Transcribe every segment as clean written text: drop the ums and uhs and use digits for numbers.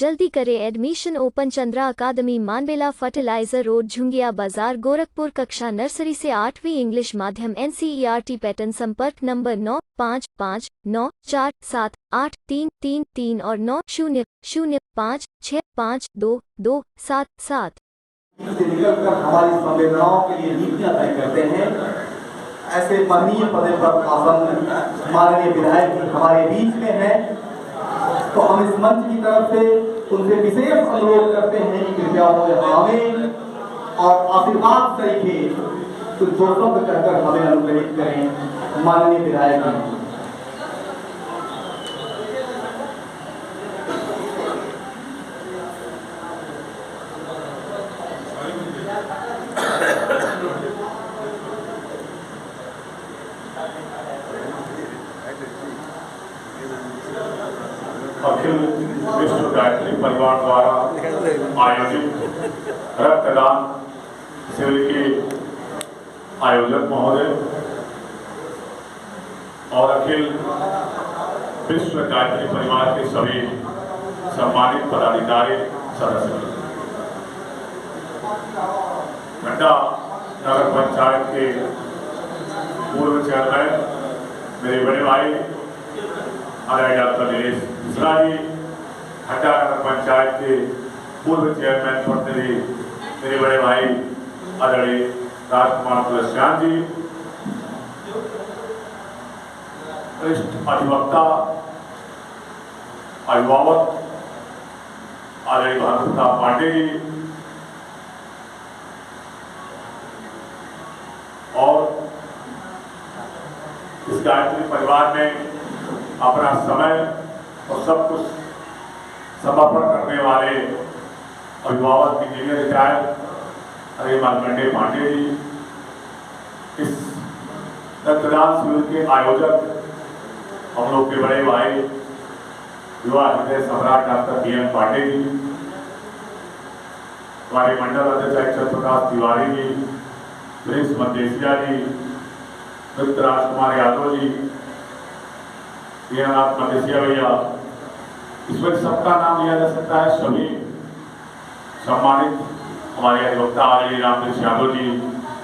जल्दी करें। Admission open. Chandra Academy, Manbela, fertiliser road, Jhungia बाजार, गोरखपुर। कक्षा नर्सरी से 8वीं, इंग्लिश माध्यम, NCERT पैटर्न। संपर्क नंबर 9559478333 और 9005652277। से निकलकर हमारी संवेदनाओं के लिए नीतियां तय करते हैं। ऐसे माननीय पद पर आसन माननीय विधायक जी हमारे बीच में हैं, तो हम इस मंच की तरफ से उनसे विशेष अनुरोध करते हैं कि कृपया वो यहाँ आवें और आशीर्वाद तरीके कुछ दो शब्द कहकर हमें अनुग्रहित करें। माननीय विधायक जी। अखिल विश्व गायत्री परिवार द्वारा आयोजित रक्तदान शिविर के आयोजक महोदय और अखिल विश्व गायत्री परिवार के सभी सम्मानित पदाधिकारी सदस्य, घंटा नगर पंचायत के पूर्व चेयरमैन मेरे बड़े भाई आदरणीय डॉक्टर दिनेश मिश्रा जी, घंटा नगर पंचायत के पूर्व चेयरमैन प्रतिनिधि मेरे बड़े भाई आदरणीय राजकुमार तुलसियान जी, वरिष्ठ अधिवक्ता अभिभावक आदरणीय भानुप्रताप पांडे जी और इस गायत्री परिवार में अपना समय और सब कुछ समर्पण करने वाले अभिभावक इंजीनियर रिटायर्ड अरे मार्कंडेय पांडे जी, इस रक्तदान शिविर के आयोजक हम लोग के बड़े भाई युवा हृदय सम्राट डॉक्टर PM पांडे जी, हमारे मंडल अध्यक्ष चंद्रप्रकाश तिवारी जी, प्रिंस मदेशिया जी, मित्र राजकुमार यादव जी, नाथ मदेशिया भैया, इसमें सबका नाम लिया जा सकता है। सभी सम्मानित हमारे अधिवक्ता आदरणीय रामकृष्ण यादव जी,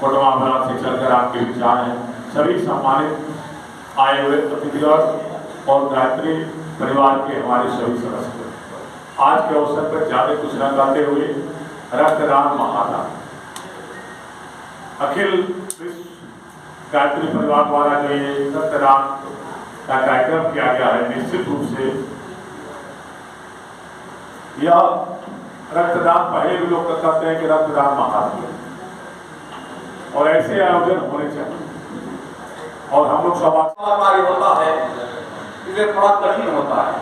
कोटवा भरा से चलकर आपके विचार हैं, सभी सम्मानित आए हुए अतिथिगण और गायत्री परिवार के हमारे सभी सदस्य, आज के अवसर पर ज्यादा कुछ न करते हुए रक्तदान महादान अखिल विश्व गायत्री परिवार द्वारा जो ये रक्तदान का कार्यक्रम किया गया है, निश्चित रूप से यह रक्तदान पहले भी लोग कहते हैं कि रक्तदान महादान, और ऐसे आयोजन होने चाहिए। और हम लोग सब कार्य होता है, इसमें थोड़ा कठिन होता है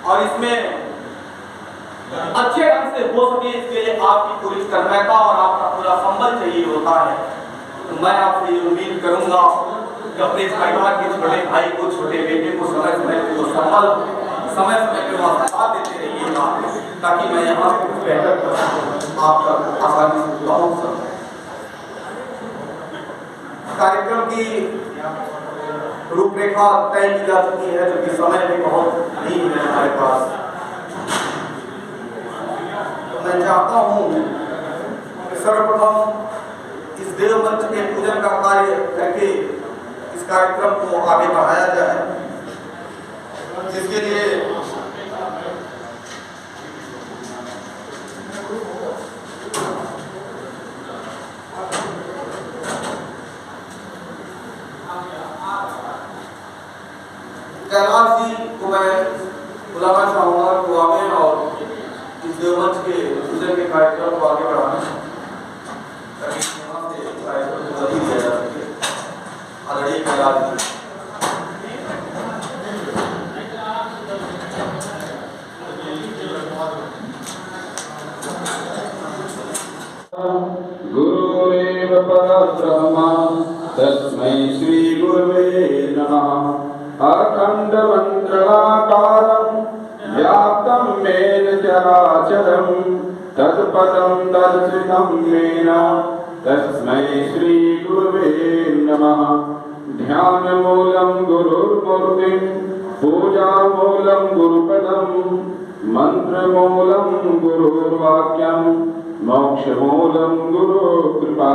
और इसमें अच्छे ढंग से हो सके इसके लिए आपकी पूरी तन्मयता और आपका पूरा संबल चाहिए होता है। तो मैं आपसे ये उम्मीद करूंगा कि अपने परिवार के छोटे भाई को, छोटे बेटे को समय समय पे वो संबल समय पे वो साथ देते रहिएगा, ताकि मैं यहाँ से कुछ बेहतर कर सकूं, आप तक आसानी से पहुँच सकूं। कार्यक्रम की रूपरेखा तय की जा चुकी है, जो कि समय भी बहुत नहीं है हमारे पास। तो मैं चाहता हूँ कि सर्वप्रथम इस देव मंच के पूजन का कार्य करके इस कार्यक्रम को आगे बढ़ाया जाए, जिसके लिए कैलाश जी को मैं बुलाना चाहूंगा कि वो आवे और इस देवमंच के पूजन के कार्यक्रम को आगे बढ़ाना, ताकि यहाँ से कार्यक्रम को गति दिया जा सके। आदरणीय कैलाश जी। गुरुरेव परब्रह्म तस्मै श्री गुरवे नमः। अखण्डमण्डलाकारं व्याप्तं येन चराचरं तत्पदं दर्शितं येन तस्मै श्री गुरवे नमः। ध्यानमूलं गुरुर्मूर्तिं पूजामूलं गुरुपदं मंत्रमूलं गुरुर्वाक्यं मोक्षमूलं गुरुकृपा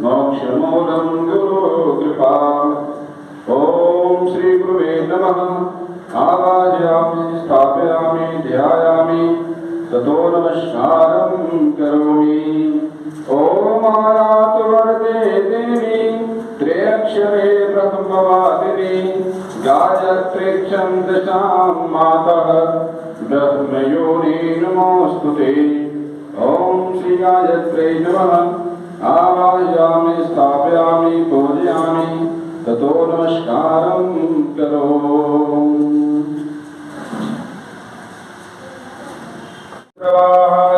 मोक्षमूलं गुरुकृपा। ॐ श्री गुरुवे नमः। आवाहयामि स्थापयामि ध्यायामि ततो नमस्कारं करोमि। ॐ आयातु वरदे देवी त्र्यक्षरे ब्रह्मवादिनी गायत्रीक्षं दशां मातः ब्रह्मयोनि नमोस्तुते। ॐ श्री गायत्र्यै नमः। आवाहयामि स्थापयामि पूजयामि ततो नमस्कारं करोमि।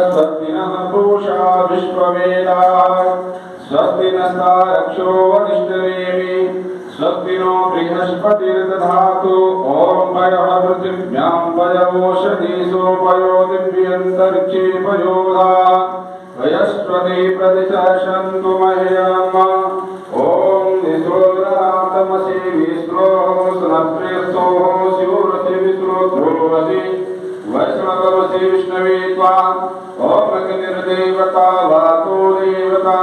स्वस्ति नः पूषा विश्ववेदाः स्वस्ति नस्तारक्षो वरिष्ठरेमि स्वस्ति नो बृहस्पतिर्दधातु। ॐ पयः पृथिव्यां पयोषधीसो पयो दिव्यन्तरिक्षे पयोधा वयस्पति प्रतिशन्तु मह्यम्। ॐ विश्रोरातमसि विश्रोः स्नप्रेस्तोः शिवोरसि विश्रोध्रुवसि वैष्णवसि विष्णवे त्वा। ॐ अग्निर्देवता वातो देवता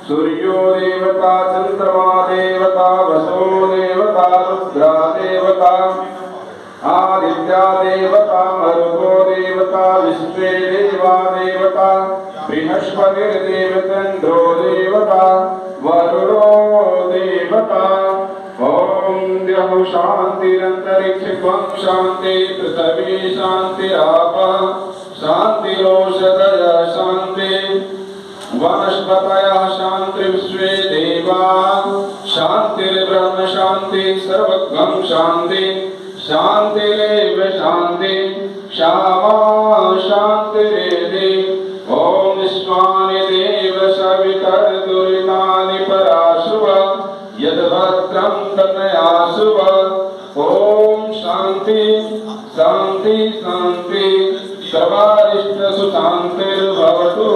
सूर्यो देवता चन्द्रमा देवता वसो देवता रुद्रा देवता आदित्या देवता मरुतो देवता विश्वे देवा देवता बृहस्पतिर्देवतेन्द्रो देवता वरुणो देवता। ॐ द्यौः शान्तिरन्तरिक्षं शान्ति पृथिवी शान्तिरापः शान्तिरोषधयः शान्ति वनस्पतयः शान्ति विश्वे देवाः शान्तिर्ब्रह्म शान्ति सर्वगं शान्ति शान्तिरेव शान्ति क्षमा शान्तिरेधि। ॐ विश्वानि देव सवितर्तुरितानि पराशुव यद्भद्रं तनयासुव। ॐ शान्ति शान्ति शान्ति सर्वारिष्टसु शान्तिर्भवतु।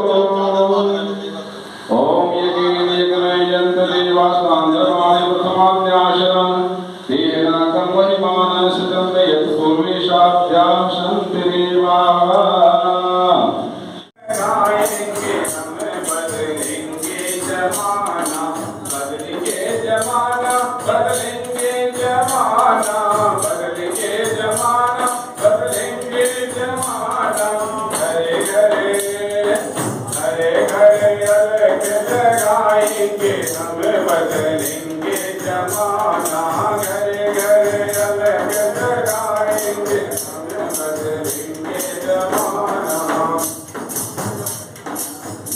ॐ यज्ञेन यज्ञयन्त देवास्तान्द्रमाय प्रथमान्याशनं तेन कं महिमानं सृजन्त यत् पूर्वेशाभ्यां शान्तिरेवा।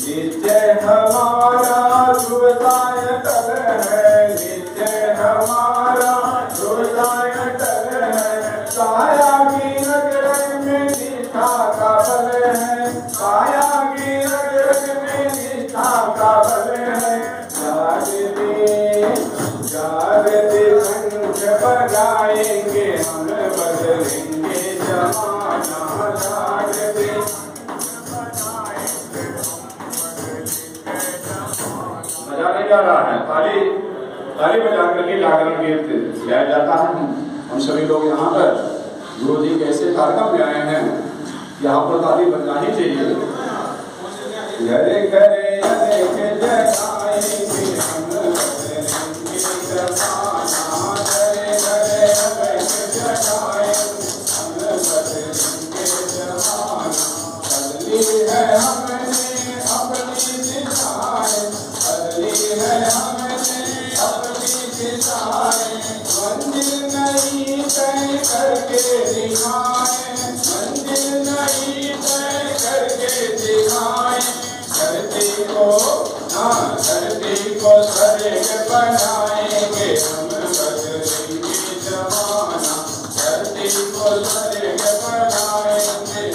निश्चय हमारा ध्रुवताय तल है निश्चय हमारा ध्रुवताय तल है। काया की रग में निष्ठा का बल है काया की रग में निष्ठा का बल है। जागते संख बजाएंगे हम बदलेंगे जमाना जागते मजा नहीं जा रहा है। ताली बजा करके जागरण गीत गाया जाता है। हम सभी लोग यहाँ पर गुरु जी कैसे कार्यक्रम में आए हैं, यहाँ पर ताली बजना ही चाहिए। घरे घरे अनेक जगाएंगे हम बदलेंगे जमाना घरे घरे अनेक जगाएंगे हम बदलेंगे जमाना। बदली है हमने अपनी दिशाएं बदली है हमने अपनी दिशाएं। मंजिल नहीं तय करके दिखाएं मंजिल नहीं तय करके दिखाएं। धरती को स्वर्ग बनाएंगे हम बदलेंगे जमाना धरती को स्वर्ग बनाएंगे।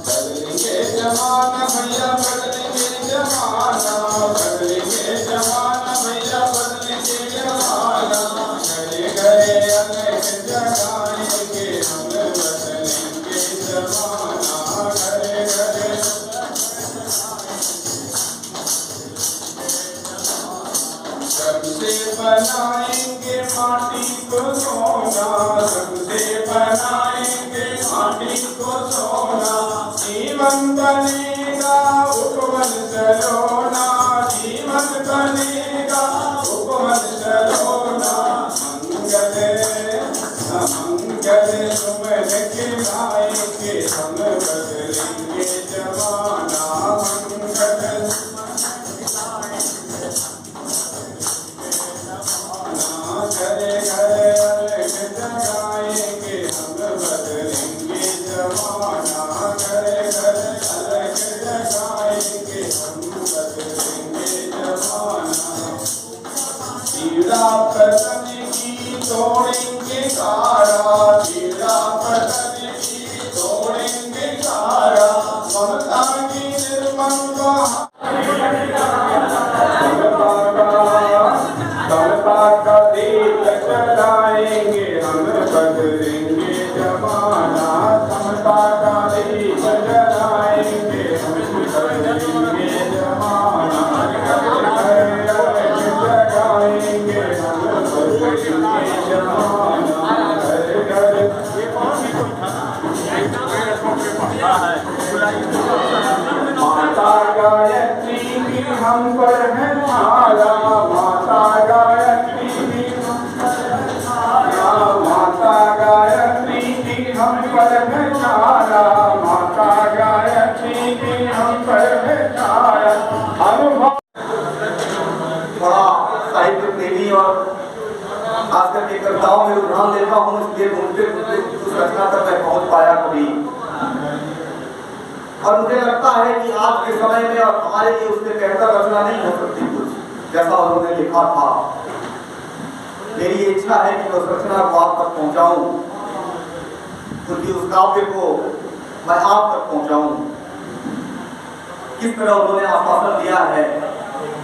बदलेंगे जमाना भैया बदलेंगे जमाना बदलेंगे जमाना भैया बदलेंगे जमाना। घरे घरे अनेक जगाएंगे हम बदलेंगे जमाना घरे घरे। सबसे बनाएंगे माटी को सोना सबसे बनाएंगे माटी को सोना, जीवन बनेगा उपवन चलोना, जीवन बनेगा उपवन चलोना। मंगल सुमन के गाएंगे हम बदलेंगे जमाना, मंगल घरे घरे अलग जगाएंगे हम बदलेंगे जमाना, घरे घरे अलग जगाएंगे हम बदलेंगे जमाना। चीड़ा पतन की तोड़ेंगे कारा, चीड़ा पतन की तोड़ेंगे कारा, ममता की निर्ममता समता का दीप जलाएंगे हम बदलेंगे जमाना, समता का दीप जलाएंगे हम बदलेंगे जमाना, जगाएंगे हम बदलेंगे जमाना, घर घर माता गायत्री की हम पर है छाया, माता गायत्री की हम पर है छाया, माता गायत्री की हम पर है छाया, माता गायत्री की हम पर है छाया। अनुभव बड़ा साहित्य प्रेमी और खास करके कविताओं में रुझान लेता हूँ, इसलिए घूमते घूमते उस रचना तक मैं पहुँच पाया कभी। और मुझे लगता है कि आज के समय में और हमारे लिए उससे बेहतर रचना नहीं हो सकती कुछ जैसा उन्होंने लिखा था। मेरी ये इच्छा है कि उस रचना को आप तक पहुंचाऊं, क्योंकि उस काव्य को मैं आप तक पहुंचाऊं। किस तरह उन्होंने आश्वासन दिया है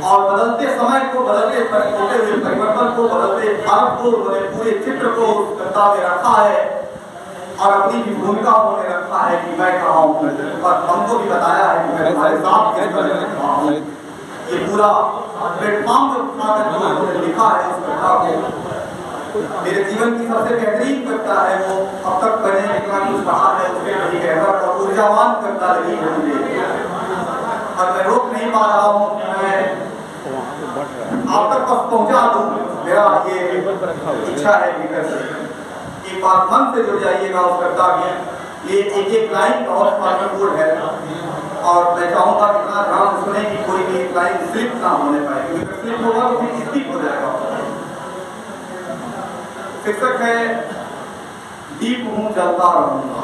और बदलते समय को, बदलते होते हुए परिवर्तन को, बदलते भारत को उन्होंने पूरे चित्र को कविता में रखा है और अपनी भी भूमिका उन्होंने रखा है कि मैं कहाँ हूँ, और हमको भी बताया है कि मैं तुम्हारे साथ हूँ। ये पूरा प्लेटफॉर्म जो उन्होंने लिखा है उस कविता को, मेरे जीवन की सबसे बेहतरीन कविता है वो। अब तक मैंने जितना कुछ कहा है उसके लिए बेहतर और ऊर्जावान कविता लगी है मुझे, और मैं रोक नहीं पा रहा हूँ कि मैं आप तक बस पहुँचा दूँ। मेरा ये इच्छा है भीतर से, एक बार मन से जुड़ जाइएगा उस कविता की। ये एक एक लाइन बहुत महत्वपूर्ण है और मैं चाहूँगा कि इतना ध्यान से सुने कि कोई भी एक लाइन स्लिप ना होने पाए, क्योंकि अगर स्लिप होगा तो फिर स्किप हो जाएगा। शीर्षक है दीप हूँ जलता रहूंगा।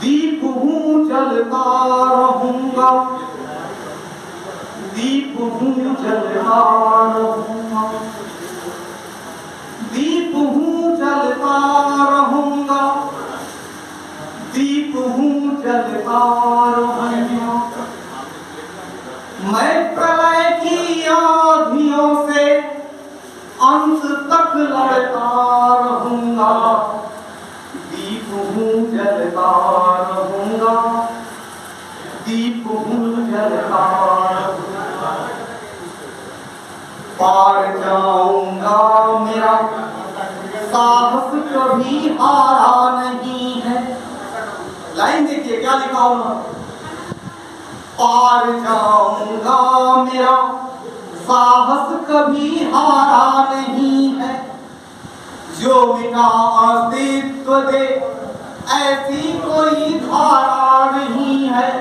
दीप हूँ जलता रहूंगा, दीप हूँ जलता रहूंगा, दीप हूँ जलता रहूंगा, दीप हूँ जलता रहूंगा। मैं प्रलय की आंधियों से अंत तक लड़ता रहूंगा, दीप हूँ जलता रहूंगा, दीप हूँ जलता रहूंगा। पार जाऊंगा मेरा साहस कभी हारा नहीं है। लाइन देखिए क्या लिखा उन्होंने, पार जाऊंगा मेरा साहस कभी हारा नहीं है, जो बिना अस्तित्व दे ऐसी कोई धारा नहीं है।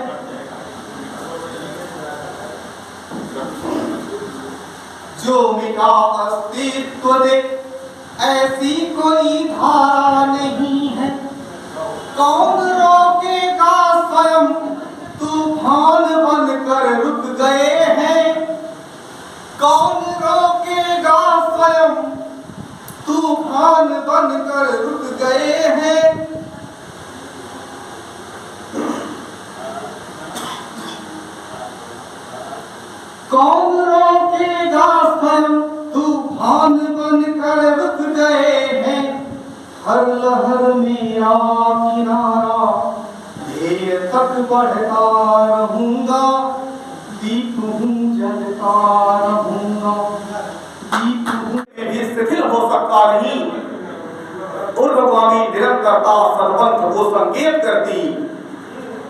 जो बिना अस्तित्व दे ऐसी कोई धारा नहीं है। कौन रोकेगा स्वयं तूफान बनकर रुक गए हैं, कौन रोकेगा स्वयं तूफान बनकर रुक गए हैं। कौन रोकेगा स्वयं तूफान बनकर रुक गए हैं। हर लहर मेरा किनारा देर तक बढ़ता रहूंगा, दीप हूँ जलता रहूंगा, दीप हूँ सकता नहीं, ऊर्ध्वगामी निरंतरता सर्वंत्र को संकेत करती।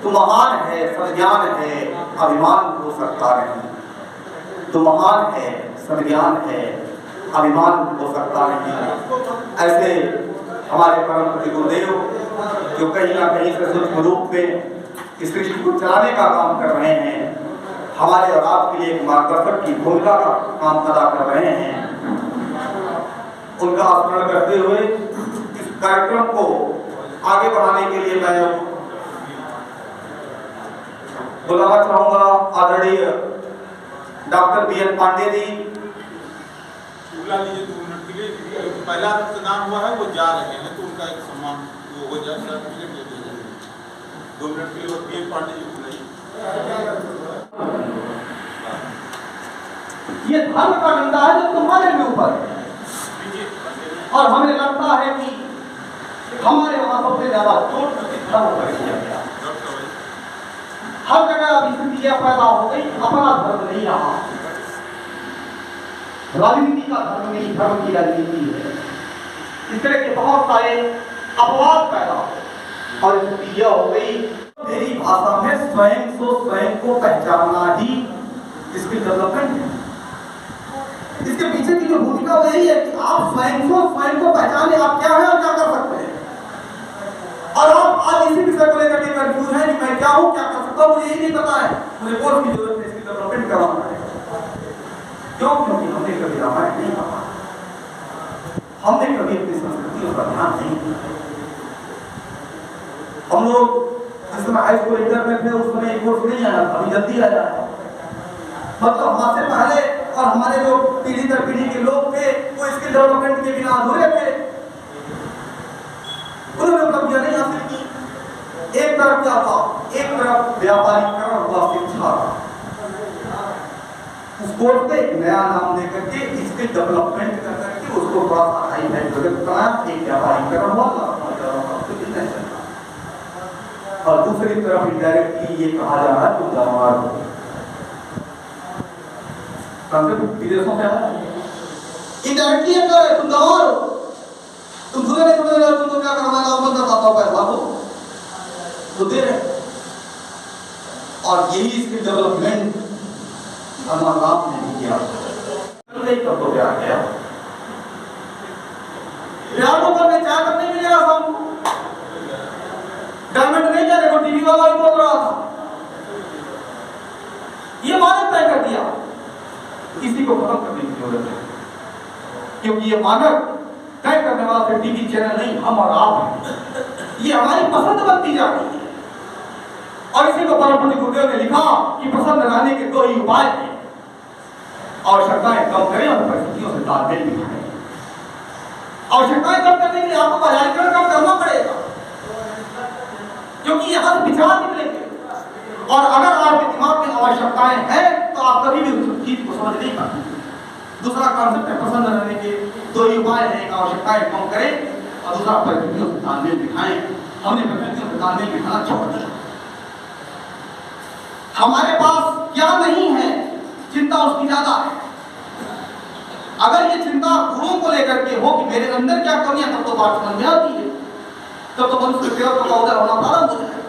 तू महान है, संज्ञान है, अभिमान हो सकता नहीं। तू महान है, संज्ञान है, अभिमान हो सकता नहीं। ऐसे हमारे परम पूज्य गुरुदेव जो कहीं ना कहीं से सूक्ष्म रूप में इस सृष्टि को चलाने का काम कर रहे हैं, हमारे और आपके लिए एक मार्गदर्शक की भूमिका का काम अदा कर रहे हैं, उनका स्मरण करते हुए इस कार्यक्रम को आगे बढ़ाने के लिए मैं बुलाना चाहूंगा आदरणीय डॉक्टर बी.एन. पांडे जी। बुला लीजिए 2 मिनट के लिए। पहला रक्तदान हुआ है, वो जा रहे हैं, तो उनका एक सम्मान वो हो जाए, सर्टिफिकेट दे दिया जाए 2 मिनट के लिए। बी.एन. पांडे जी बुलाइए। ये धर्म का निंदा है जो तुम्हारे भी ऊपर है, और हमें लगता है कि हमारे वहां सबसे ज्यादा चोट धर्म पर किया गया। हर जगह अब स्थिति पैदा हो गई, अपना धर्म नहीं रहा, राजनीति का धर्म नहीं, धर्म की राजनीति है। इस तरह के बहुत सारे अपवाद पैदा हो और स्थिति यह हो गई। मेरी भाषा में स्वयं को पहचानना ही इसकी डेवलपमेंट है। इसके पीछे की जो भूमिका वो यही है कि आप स्वयं को पहचाने, आप क्या है और क्या कर सकते हैं। और आप आज इसी विषय को लेकर के कंफ्यूज हैं कि मैं क्या हूं, क्या कर सकता हूं, मुझे यही नहीं पता है, मुझे कोर्स की जरूरत है, इसकी डेवलपमेंट करवाना है। क्यों? क्योंकि हमने कभी रामायण नहीं पढ़ा, हमने कभी अपनी संस्कृति पर ध्यान नहीं दिया। हम लोग जिस समय हाई स्कूल इंटर में थे उस समय कोर्स नहीं आया, अभी जल्दी आया है। मतलब हमसे पहले और हमारे जो पीढ़ी दर पीढ़ी के लोग थे वो इसके डेवलपमेंट के बिना अधूरे थे, उन्होंने उपलब्धियां नहीं हासिल की। एक तरफ क्या था, एक तरफ व्यापारीकरण हुआ, शिक्षा, उस कोर्स पे एक नया नाम दे करके इसके डेवलपमेंट कर करके उसको थोड़ा सा हाई फाई जगत बनाया, एक व्यापारीकरण हुआ और दूसरी तरफ इनडायरेक्टली ये कहा जा रहा है तुम जानवर हो। विदेशों में इनडायरेक्टली ये कह रहे तुम जानवर हो, तुम दूसरे नहीं समझ रहे, तुमको क्या करना है, मैं बताता हूं पैसा को दे रहे। और यही इसकी डेवलपमेंट हमारा राम ने भी किया। कब तो प्यार किया, प्यार को करने चाह कर नहीं मिलेगा हमको। डायमंड नहीं जाने को टीवी वाला भी बोल रहा था, ये मानक तय कर दिया, इसी को खत्म करने की जरूरत है। क्योंकि ये मानक तय करने वाला फिर टीवी चैनल नहीं, हम और आप हैं। ये हमारी पसंद बनती जा रही है। और इसी को परम पूज्य गुरुदेव ने लिखा कि पसंद रहने के 2 ही उपाय हैं, आवश्यकताएं कम करें और परिस्थितियों से तालमेल बिठाएं। आवश्यकताएं कम करने के लिए आपको बाजारीकरण कम करना पड़ेगा, क्योंकि यहां से विचार निकलेंगे। और अगर आपके दिमाग में आवश्यकताएं हैं तो आप कभी भी उस चीज को समझ नहीं पाते। दूसरा कॉन्सेप्ट है पसंद रहने के 2 ही उपाय हैं, एक आवश्यकताएं कम करें और दूसरा परिस्थितियों से तालमेल बिठाएं। हमने परिस्थितियों से तालमेल बिठाना छोड़ दिया। हमारे पास क्या नहीं है, चिंता उसकी ज्यादा है। अगर ये चिंता गुणों को लेकर के हो कि मेरे अंदर क्या कमियां, तब तो बात समझ में आती है, तब तो मनुष्य देवत्व का उदय होना प्रारंभ हो जाए।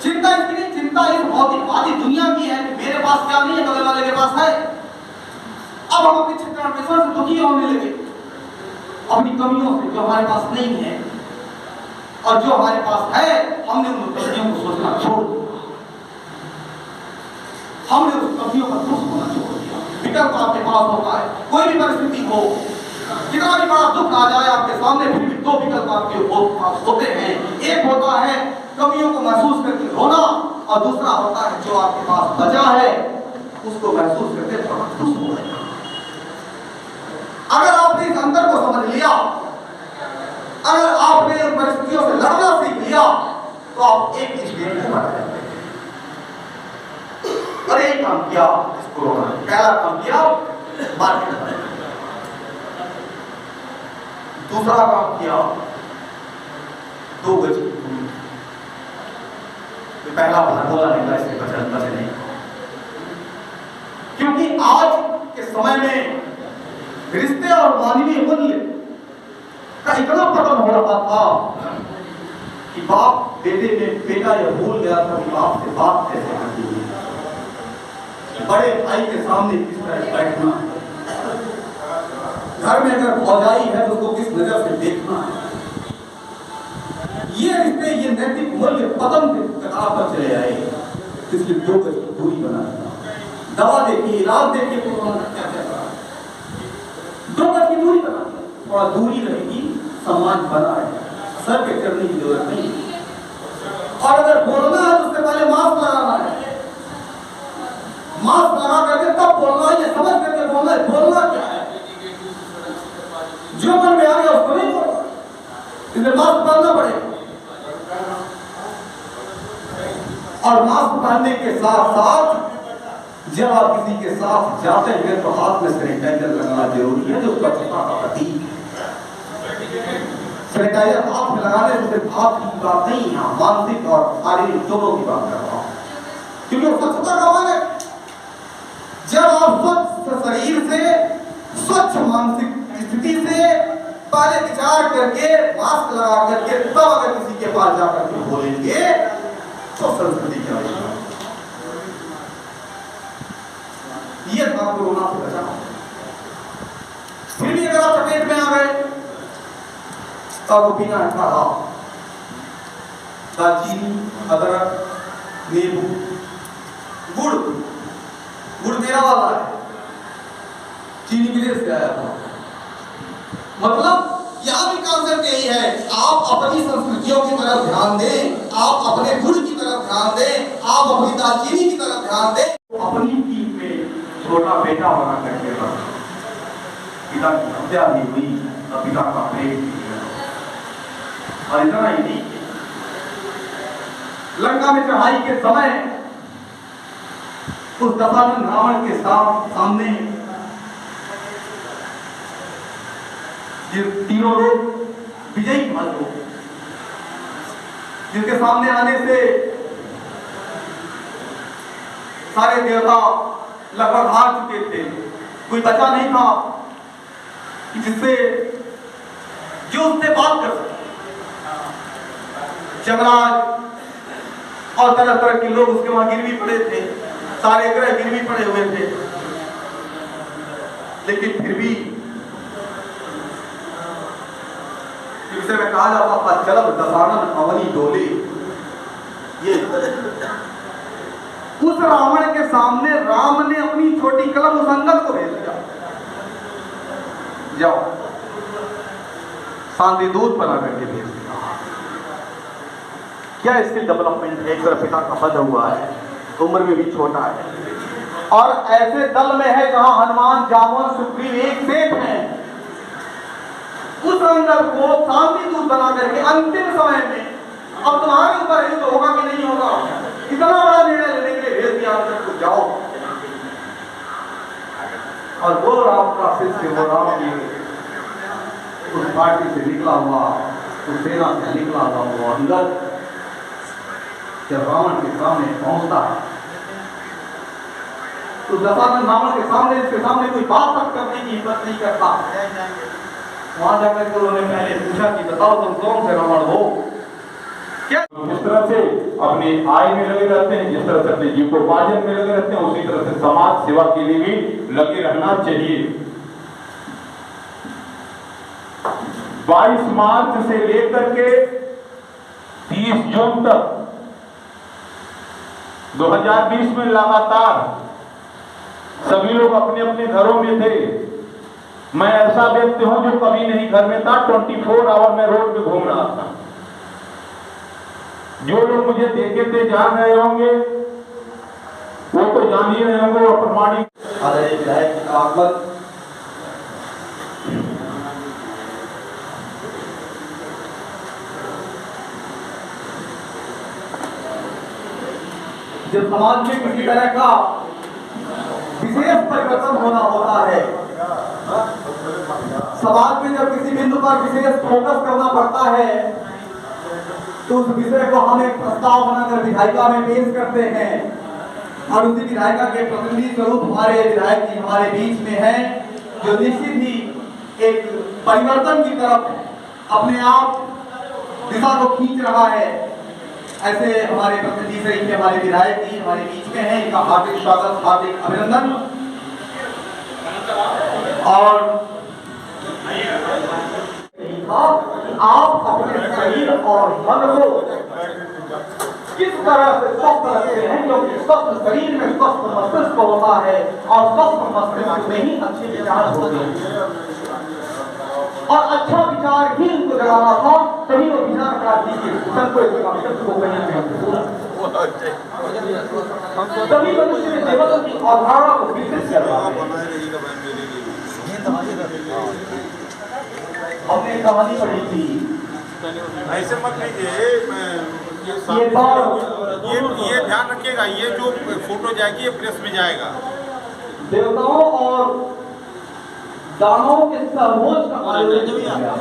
चिंता इसकी नहीं, चिंता इस भौतिकवादी दुनिया की है कि मेरे पास क्या नहीं है, बगल वाले के पास है। अब हम अपनी चिंता से दुखी होने लगे अपनी कमियों से, जो हमारे पास नहीं है, और जो हमारे पास है हमने उन कमियों को सोचना छोड़ दिया, हमने उस कमियों पर खुश होना छोड़ दिया। विकल्प आपके पास होता है, कोई भी परिस्थिति हो, कितना भी बड़ा दुख आ जाए आपके सामने, फिर भी 2 विकल्प आपके पास होते हैं। एक होता है कमियों को महसूस करके रोना, और दूसरा होता है जो आपके पास बचा है उसको महसूस करके थोड़ा खुश हो जाए। अगर आपने इस अंतर को समझ लिया, अगर आपने इन परिस्थितियों से लड़ना सीख लिया, तो आप एक स्टेज में बढ़ जाएंगे। और एक काम किया इस कोरोना ने, पहला काम किया मार्केट, दूसरा काम किया 2 गज की दूरी। पहला बोला नहीं, इससे बचे नहीं, क्योंकि आज के समय में रिश्ते और मानवीय मूल्य का इतना पतन हो रहा था कि बाप बेटे में बेटा यह भूल गया था कि बाप से बात कैसे करती है, बड़े भाई के सामने किस तरह बैठना, घर में अगर भौजाई है तो उसको किस नजर से देखना है। ये रिश्ते, ये नैतिक मूल्य पतन के कगार पर चले आए। इसलिए 2 गज की दूरी बनाना, दवा देखिए, इलाज देखिए, कोरोना क्या क्या करा, 2 गज की दूरी बनाना, थोड़ा दूरी रहेगी, सम्मान बना है, सर पे चढ़ने की जरूरत नहीं। और अगर बोलना है तो उससे पहले मास्क लगाना है, मास्क लगा करके तब बोलना है, ये समझ करके बोलना है। बोलना क्या है, जो मन में आ गया उसको नहीं बोलना, इसलिए मास्क पहनना पड़ेगा। और मास्क पहनने के साथ साथ जब आप किसी के साथ जाते हैं तो हाथ में सैनिटाइजर लगाना जरूरी है, जो स्वच्छता का प्रतीक है। सैनिटाइजर हाथ में लगाने से सिर्फ हाथ की बात नहीं है, मानसिक और शारीरिक दोनों की बात कर रहा हूं, क्योंकि स्वच्छता का माने जब आप स्वच्छ शरीर से, स्वच्छ मानसिक स्थिति से पहले विचार करके, मास्क लगा करके तब अगर किसी के पास जाकर के बोलेंगे तो संस्कृति क्या होगी। ये था कोरोना से बचाना। फिर भी अगर आप चपेट में आ गए तो आपको पीना है काढ़ा, दालचीनी, अदरक, नींबू, गुड़, गुड़ मेरा वाला है, चीनी विदेश से आया था। मतलब यहाँ भी कॉन्सेप्ट यही है, आप अपनी संस्कृतियों की तरफ ध्यान दें, आप अपने गुड़ की तरफ ध्यान दें, आप अपनी दालचीनी की तरफ ध्यान दें। अपनी पीठ में छोटा बेटा बना करके पिता की हत्या भी हुई और पिता का प्रेम भी हुआ। और इतना ही नहीं, लंका में चढ़ाई के समय उस दशानन रावण के सामने ये तीनों लोग विजयी भाग, जिनके सामने आने से सारे देवता लगभग हार चुके थे, कोई बचा नहीं था जिससे जो उससे बात कर सके। जमराज और तरह तरह के लोग उसके वहां गिरवी पड़े थे, सारे ग्रह गिरवी पड़े हुए थे, लेकिन फिर भी जिसे में कहा जाता था चलब दशानन अवनी डोले, ये उस रावण के सामने राम ने अपनी छोटी कलम उस अंगद को भेज दिया, जाओ शांति दूत बना करके भेज दिया। क्या स्किल डेवलपमेंट है, एक तरफ पिता का पद हुआ है, उम्र में भी छोटा है, और ऐसे दल में है जहां हनुमान, जामुन, सुग्रीव एक सेठ हैं। उस अंगद को शांति दूत बना करके अंतिम समय में अब तुम्हारे ऊपर युद्ध होगा कि नहीं होगा, इतना बड़ा निर्णय लेने के लिए भेज दिया अंगद को, जाओ। और वो राम का शिष्य, वो राम की उस पार्टी से निकला हुआ, उस सेना से निकला हुआ वो अंगद जब रावण के सामने पहुंचता है तो दशानन रावण के सामने, इसके सामने कोई बात तक करने की हिम्मत नहीं करता। वहां जाकर के उन्होंने पहले पूछा कि बताओ तुम कौन से रावण हो। क्या जिस तरह से अपनी आय में लगे रहते हैं, जिस तरह से अपने जीवकोपार्जन में लगे रहते हैं, उसी तरह से समाज सेवा के लिए भी लगे रहना चाहिए। 22 मार्च से लेकर के 30 जून तक 2020 में लगातार सभी लोग अपने अपने घरों में थे। मैं ऐसा व्यक्ति हूं जो कभी नहीं घर में था, 24 आवर में रोड पे घूम रहा था। जो लोग मुझे देखे थे जान रहे होंगे, वो तो जान ही रहे होंगे, वो प्रमाणिक जब समाज में किसी तरह का विशेष परिवर्तन होना होता है, समाज में जब किसी बिंदु पर विशेष फोकस करना पड़ता है तो उस विषय को हम एक प्रस्ताव बनाकर विधायिका में पेश करते हैं और उसी विधायिका के प्रतिनिधि स्वरूप हमारे विधायक जी हमारे बीच में हैं, जो निश्चित ही एक परिवर्तन की तरफ अपने आप दिशा को खींच रहा है। ऐसे हमारे प्रतिनिधि से इनके हमारे विधायक जी हमारे बीच में हैं, इनका हार्दिक स्वागत, हार्दिक अभिनंदन। और आप अपने शरीर और मन को किस तरह से स्वस्थ रखते हैं, क्योंकि स्वस्थ शरीर में स्वस्थ मस्तिष्क होता है और स्वस्थ मस्तिष्क में ही अच्छे विचार होते हैं। और अच्छा विचार ही उनको जगाना था, तभी वो विचार प्राप्ति के तभी मनुष्य ने देवता की अवधारणा को विकसित कर रहा है। हमने कहानी पढ़ी थी, ऐसे मत लीजिए, ये ध्यान रखिएगा, ये जो फोटो जाएगी ये प्रेस में जाएगा। देवताओं और दानवों के सर्वोच्च का आयोजन किया गया।